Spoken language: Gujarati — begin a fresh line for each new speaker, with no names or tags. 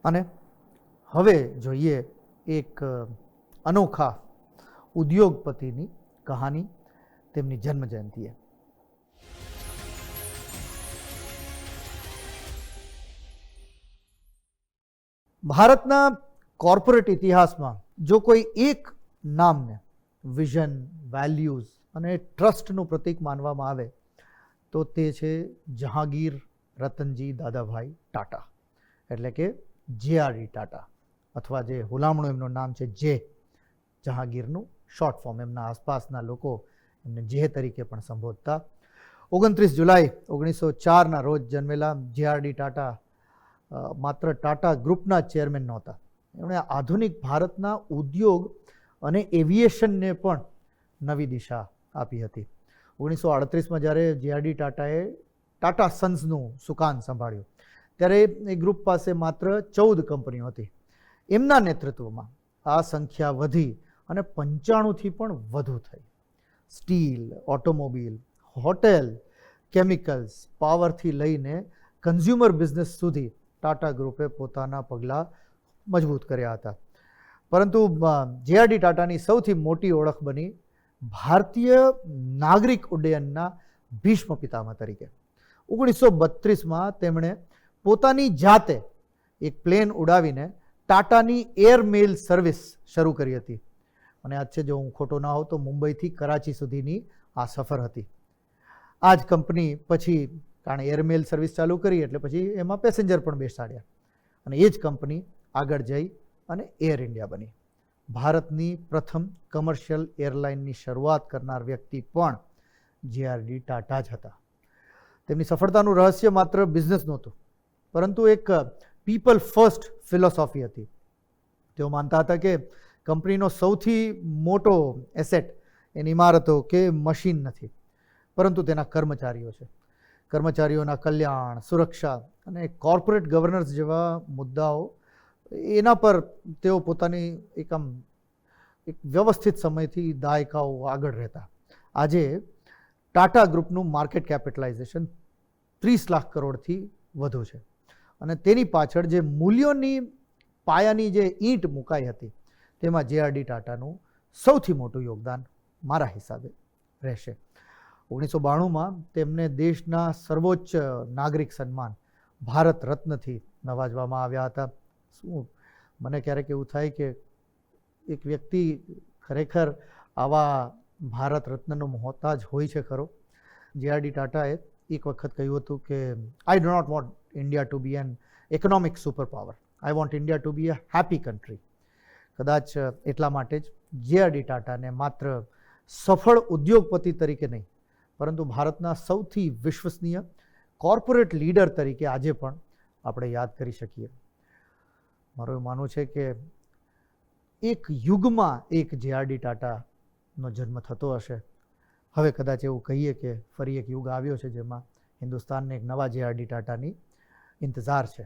અને હવે જોઈએ એક અનોખા ઉદ્યોગપતિની કહાની તેમની જન્મજયંતિએ. ભારતના કોર્પોરેટ ઇતિહાસમાં જો કોઈ એક નામને વિઝન, વેલ્યુઝ અને ટ્રસ્ટનું પ્રતીક માનવામાં આવે તો તે છે જહાંગીર રતનજી દાદાભાઈ ટાટા, એટલે કે JRD ટાટા, અથવા જે હુલામણું એમનું નામ છે જહાંગીરનું શોર્ટ ફોર્મ. એમના આસપાસના લોકો એમને જે તરીકે પણ સંબોધતા. 29 જુલાઈ 1904ના રોજ જન્મેલા JRD ટાટા માત્ર ટાટા ગ્રુપના ચેરમેન નહોતા. એમણે આધુનિક ભારતના ઉદ્યોગ અને એવિએશનને પણ નવી દિશા આપી હતી. 1938માં જ્યારે JRD ટાટાએ ટાટા સન્સનું સુકાન સંભાળ્યું ત્યારે એ ગ્રુપ પાસે માત્ર 14 કંપનીઓ હતી. એમના નેતૃત્વમાં આ સંખ્યા વધી અને 95થી પણ વધુ થઈ. સ્ટીલ, ઓટોમોબિલ, હોટેલ, કેમિકલ્સ, પાવરથી લઈને કન્ઝ્યુમર બિઝનેસ સુધી ટાટા ગ્રુપે પોતાના પગલાં મજબૂત કર્યા હતા. પરંતુ JRD ટાટાની સૌથી મોટી ઓળખ બની ભારતીય નાગરિક ઉડ્ડયનના ભીષ્મ પિતામહ તરીકે. 1932માં તેમણે પોતાની જાતે એક પ્લેન ઉડાવીને ટાટાની એર મેલ સર્વિસ શરૂ કરી હતી. અને આજ છે, જો હું ખોટો ના હોઉં તો મુંબઈથી કરાચી સુધીની આ સફર હતી. આ જ કંપની પછી, કારણ એરમેલ સર્વિસ ચાલુ કરી એટલે પછી એમાં પેસેન્જર પણ બેસાડ્યા, અને એ જ કંપની આગળ જઈ અને એર ઇન્ડિયા બની. ભારતની પ્રથમ કમર્શિયલ એરલાઇનની શરૂઆત કરનાર વ્યક્તિ પણ JRD ટાટા જ હતા. તેમની સફળતાનું રહસ્ય માત્ર બિઝનેસ નહોતું, પરંતુ એક પીપલ ફર્સ્ટ ફિલોસોફી હતી. તેઓ માનતા હતા કે કંપનીનો સૌથી મોટો એસેટ એની ઇમારતો કે મશીન નથી, પરંતુ તેના કર્મચારીઓ છે. કર્મચારીઓના કલ્યાણ, સુરક્ષા અને કોર્પોરેટ ગવર્નન્સ જેવા મુદ્દાઓ, એના પર તેઓ પોતાની એક વ્યવસ્થિત સમયથી દાયકાઓ આગળ રહેતા. આજે ટાટા ગ્રુપનું માર્કેટ કેપિટલાઇઝેશન 30 લાખ કરોડથી વધુ છે, અને તેની પાછળ જે મૂલ્યોની પાયાની જે ઈંટ મુકાઈ હતી તેમાં JRD ટાટાનું સૌથી મોટું યોગદાન મારા હિસાબે રહેશે. 1992માં તેમને દેશના સર્વોચ્ચ નાગરિક સન્માન ભારત રત્નથી નવાજવામાં આવ્યા હતા. શું મને ક્યારેક એવું થાય કે એક વ્યક્તિ ખરેખર આવા ભારત રત્નનો મોહતાજ હોય છે ખરો. JRD ટાટાએ એક વખત કહ્યું હતું કે I do not want India to be an economic super power, I want India to be a happy country. કદાચ એટલા માટે જ JRD ટાટાને માત્ર સફળ ઉદ્યોગપતિ તરીકે નહીં, પરંતુ ભારતના સૌથી વિશ્વસનીય કોર્પોરેટ લીડર તરીકે આજે પણ આપણે યાદ કરી શકીએ. મારું એવું માનવું છે કે એક યુગમાં એક JRD ટાટાનો જન્મ થતો હશે. હવે કદાચ એવું કહીએ કે ફરી એક યુગ આવ્યો છે જેમાં હિન્દુસ્તાનને એક નવા JRD ટાટાની ઇંતજાર છે.